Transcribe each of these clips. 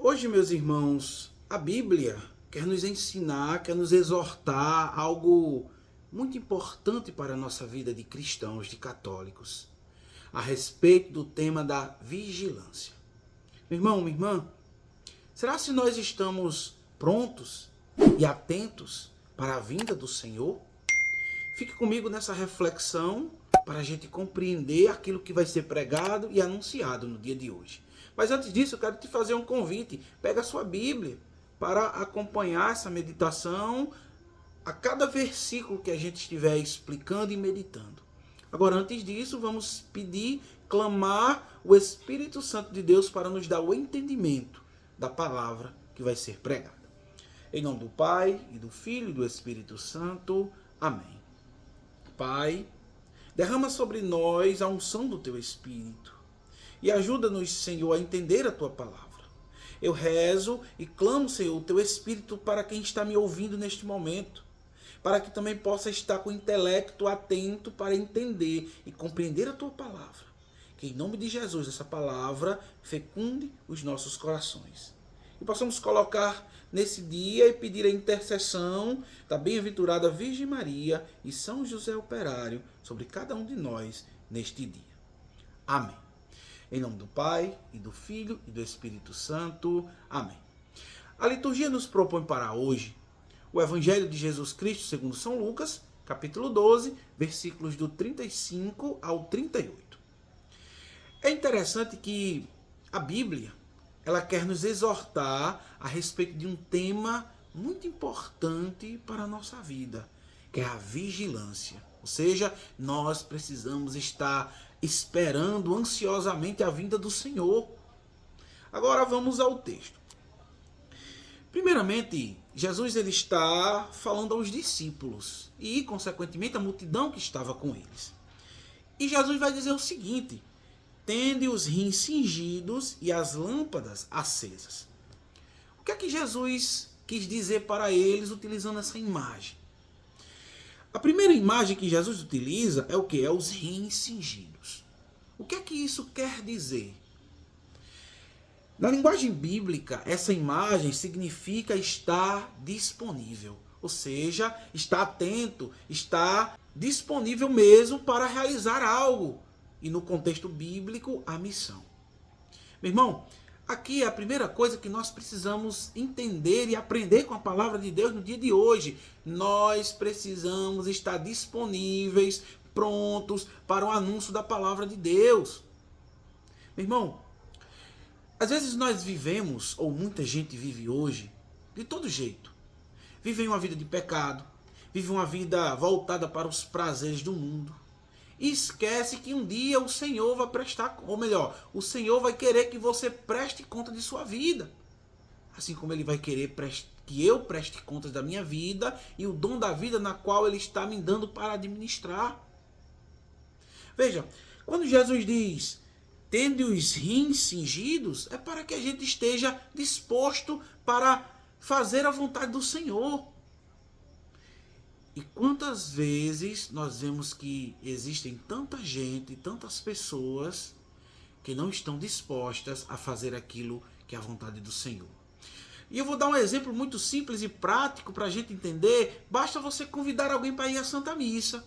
Hoje, meus irmãos, a Bíblia quer nos ensinar, quer nos exortar algo muito importante para a nossa vida de cristãos, de católicos, a respeito do tema da vigilância. Meu irmão, minha irmã, será se nós estamos prontos e atentos para a vinda do Senhor? Fique comigo nessa reflexão para a gente compreender aquilo que vai ser pregado e anunciado no dia de hoje. Mas antes disso, eu quero te fazer um convite. Pega a sua Bíblia para acompanhar essa meditação a cada versículo que a gente estiver explicando e meditando. Agora, antes disso, vamos pedir, clamar o Espírito Santo de Deus para nos dar o entendimento da palavra que vai ser pregada. Em nome do Pai, e do Filho e do Espírito Santo. Amém. Pai, derrama sobre nós a unção do Teu Espírito e ajuda-nos, Senhor, a entender a Tua palavra. Eu rezo e clamo, Senhor, o Teu Espírito para quem está me ouvindo neste momento, para que também possa estar com o intelecto atento para entender e compreender a Tua palavra. Que em nome de Jesus essa palavra fecunde os nossos corações. E possamos colocar nesse dia e pedir a intercessão da bem-aventurada Virgem Maria e São José Operário sobre cada um de nós neste dia. Amém. Em nome do Pai, e do Filho, e do Espírito Santo. Amém. A liturgia nos propõe para hoje o Evangelho de Jesus Cristo segundo São Lucas, capítulo 12, versículos do 35 ao 38. É interessante que a Bíblia, ela quer nos exortar a respeito de um tema muito importante para a nossa vida, que é a vigilância. Ou seja, nós precisamos estar esperando ansiosamente a vinda do Senhor. Agora vamos ao texto. Primeiramente, Jesus ele está falando aos discípulos e, consequentemente, à multidão que estava com eles. E Jesus vai dizer o seguinte: tende os rins cingidos e as lâmpadas acesas. O que é que Jesus quis dizer para eles utilizando essa imagem? A primeira imagem que Jesus utiliza é o que? É os rins cingidos. O que é que isso quer dizer? Na linguagem bíblica, essa imagem significa estar disponível. Ou seja, estar atento, estar disponível mesmo para realizar algo. E no contexto bíblico, a missão. Meu irmão, aqui é a primeira coisa que nós precisamos entender e aprender com a palavra de Deus no dia de hoje. Nós precisamos estar disponíveis, prontos para o anúncio da palavra de Deus. Meu irmão, às vezes nós vivemos, ou muita gente vive hoje, de todo jeito. Vive uma vida de pecado, vive uma vida voltada para os prazeres do mundo. E esquece que um dia o Senhor vai prestar, ou melhor, o Senhor vai querer que você preste conta de sua vida. Assim como Ele vai querer que eu preste contas da minha vida e o dom da vida na qual Ele está me dando para administrar. Veja, quando Jesus diz, tende os rins cingidos, é para que a gente esteja disposto para fazer a vontade do Senhor. E quantas vezes nós vemos que existem tanta gente, tantas pessoas que não estão dispostas a fazer aquilo que é a vontade do Senhor. E eu vou dar um exemplo muito simples e prático para a gente entender. Basta você convidar alguém para ir à Santa Missa.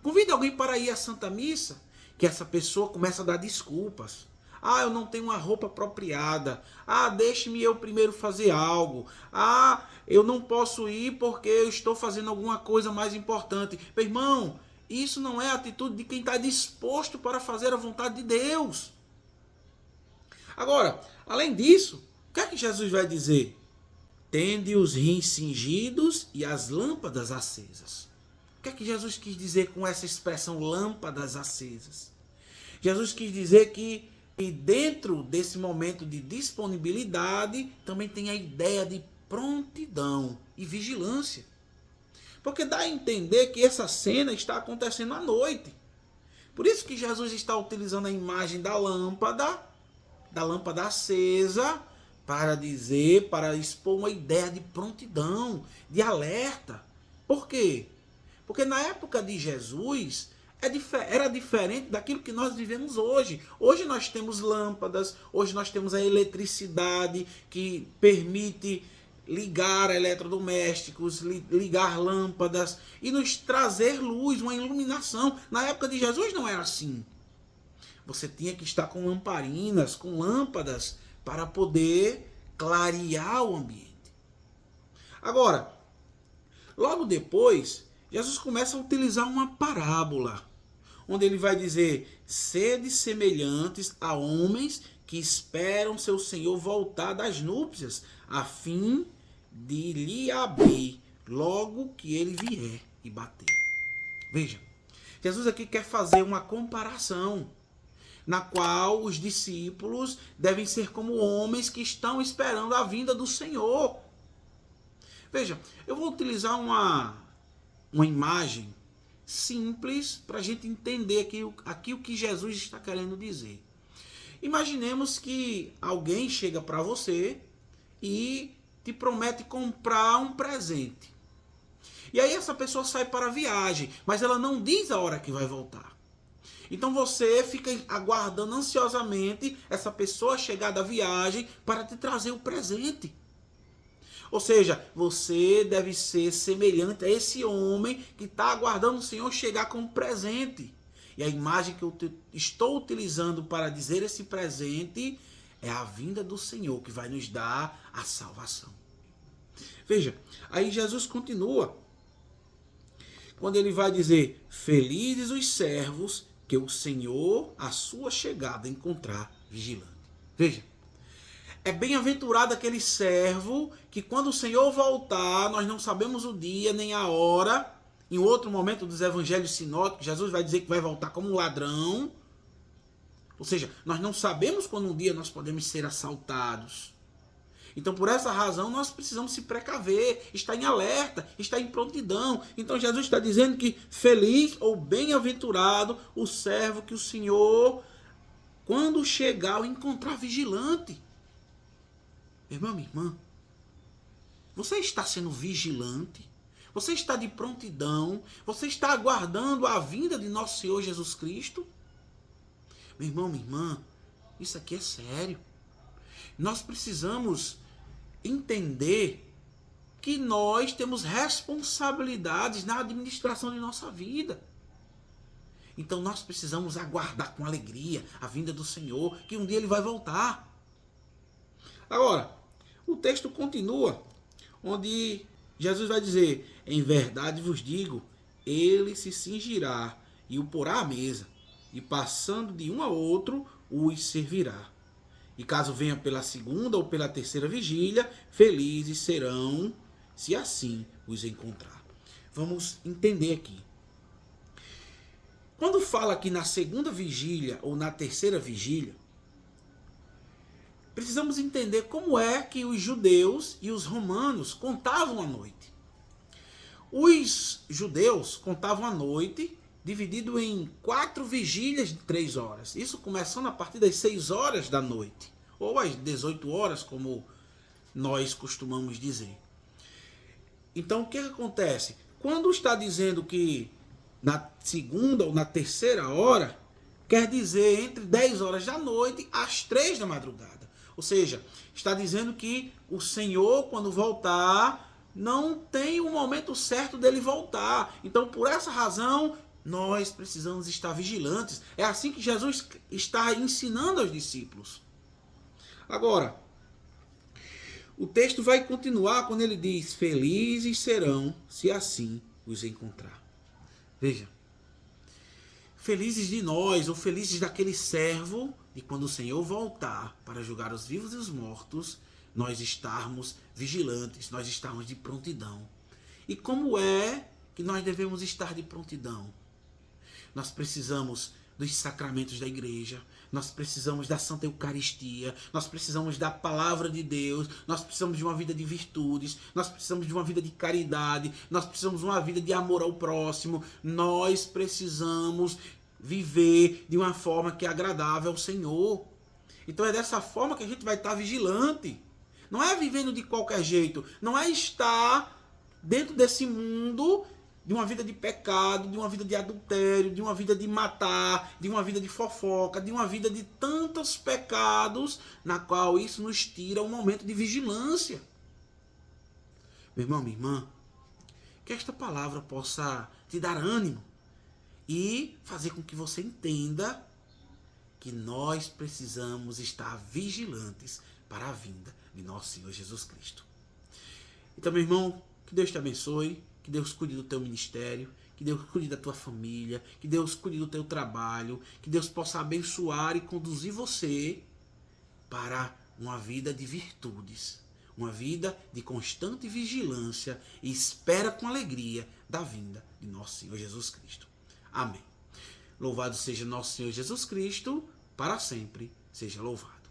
Convide alguém para ir à Santa Missa, que essa pessoa começa a dar desculpas. Ah, eu não tenho uma roupa apropriada. Ah, deixe-me eu primeiro fazer algo. Ah, eu não posso ir porque eu estou fazendo alguma coisa mais importante. Meu irmão, isso não é a atitude de quem está disposto para fazer a vontade de Deus. Agora, além disso, o que é que Jesus vai dizer? Tende os rins cingidos e as lâmpadas acesas. O que é que Jesus quis dizer com essa expressão lâmpadas acesas? Jesus quis dizer que dentro desse momento de disponibilidade também tem a ideia de prontidão e vigilância. Porque dá a entender que essa cena está acontecendo à noite. Por isso que Jesus está utilizando a imagem da lâmpada acesa, para dizer, para expor uma ideia de prontidão, de alerta. Por quê? Porque na época de Jesus, era diferente daquilo que nós vivemos hoje. Hoje nós temos lâmpadas, hoje nós temos a eletricidade que permite ligar eletrodomésticos, ligar lâmpadas e nos trazer luz, uma iluminação. Na época de Jesus não era assim. Você tinha que estar com lamparinas, com lâmpadas, para poder clarear o ambiente. Agora, logo depois, Jesus começa a utilizar uma parábola, onde ele vai dizer: sede semelhantes a homens que esperam seu Senhor voltar das núpcias, a fim de lhe abrir logo que ele vier e bater. Veja, Jesus aqui quer fazer uma comparação, na qual os discípulos devem ser como homens que estão esperando a vinda do Senhor. Veja, eu vou utilizar uma imagem simples para a gente entender aqui o que Jesus está querendo dizer. Imaginemos que alguém chega para você e te promete comprar um presente. E aí essa pessoa sai para a viagem, mas ela não diz a hora que vai voltar. Então você fica aguardando ansiosamente essa pessoa chegar da viagem para te trazer o presente. Ou seja, você deve ser semelhante a esse homem que está aguardando o Senhor chegar com um presente. E a imagem que eu estou utilizando para dizer esse presente é a vinda do Senhor, que vai nos dar a salvação. Veja, aí Jesus continua, quando ele vai dizer: felizes os servos que o Senhor, à sua chegada, encontrar vigilante. Veja, é bem-aventurado aquele servo que quando o Senhor voltar, nós não sabemos o dia nem a hora. Em outro momento dos evangelhos sinóticos, Jesus vai dizer que vai voltar como um ladrão. Ou seja, nós não sabemos quando um dia nós podemos ser assaltados. Então, por essa razão, nós precisamos se precaver, estar em alerta, estar em prontidão. Então, Jesus está dizendo que feliz ou bem-aventurado o servo que o Senhor, quando chegar, o encontrar vigilante. Meu irmão, minha irmã, você está sendo vigilante? Você está de prontidão? Você está aguardando a vinda de nosso Senhor Jesus Cristo? Meu irmão, minha irmã, isso aqui é sério. Nós precisamos entender que nós temos responsabilidades na administração de nossa vida. Então nós precisamos aguardar com alegria a vinda do Senhor, que um dia Ele vai voltar. Agora, o texto continua, onde Jesus vai dizer: em verdade vos digo, Ele se cingirá e o porá à mesa, e passando de um a outro, os servirá. E caso venha pela segunda ou pela terceira vigília, felizes serão, se assim os encontrar. Vamos entender aqui. Quando fala aqui na segunda vigília ou na terceira vigília, precisamos entender como é que os judeus e os romanos contavam a noite. Os judeus contavam a noite dividido em 4 vigílias de 3 horas. Isso começando a partir das 6 horas da noite, ou às 18 horas, como nós costumamos dizer. Então, o que acontece? Quando está dizendo que na segunda ou na terceira hora, quer dizer entre 10 horas da noite às 3 da madrugada. Ou seja, está dizendo que o Senhor, quando voltar, não tem o momento certo dele voltar. Então, por essa razão, nós precisamos estar vigilantes. É assim que Jesus está ensinando aos discípulos. Agora, o texto vai continuar quando ele diz: felizes serão se assim os encontrar. Veja, felizes de nós, ou felizes daquele servo, de quando o Senhor voltar para julgar os vivos e os mortos, nós estarmos vigilantes, nós estarmos de prontidão. E como é que nós devemos estar de prontidão? Nós precisamos dos sacramentos da igreja, nós precisamos da Santa Eucaristia, nós precisamos da Palavra de Deus, nós precisamos de uma vida de virtudes, nós precisamos de uma vida de caridade, nós precisamos de uma vida de amor ao próximo, nós precisamos viver de uma forma que é agradável ao Senhor. Então é dessa forma que a gente vai estar vigilante. Não é vivendo de qualquer jeito, não é estar dentro desse mundo de uma vida de pecado, de uma vida de adultério, de uma vida de matar, de uma vida de fofoca, de uma vida de tantos pecados, na qual isso nos tira um momento de vigilância. Meu irmão, minha irmã, que esta palavra possa te dar ânimo e fazer com que você entenda que nós precisamos estar vigilantes para a vinda de nosso Senhor Jesus Cristo. Então, meu irmão, que Deus te abençoe, que Deus cuide do teu ministério, que Deus cuide da tua família, que Deus cuide do teu trabalho, que Deus possa abençoar e conduzir você para uma vida de virtudes, uma vida de constante vigilância e espera com alegria da vinda de nosso Senhor Jesus Cristo. Amém. Louvado seja nosso Senhor Jesus Cristo, para sempre seja louvado.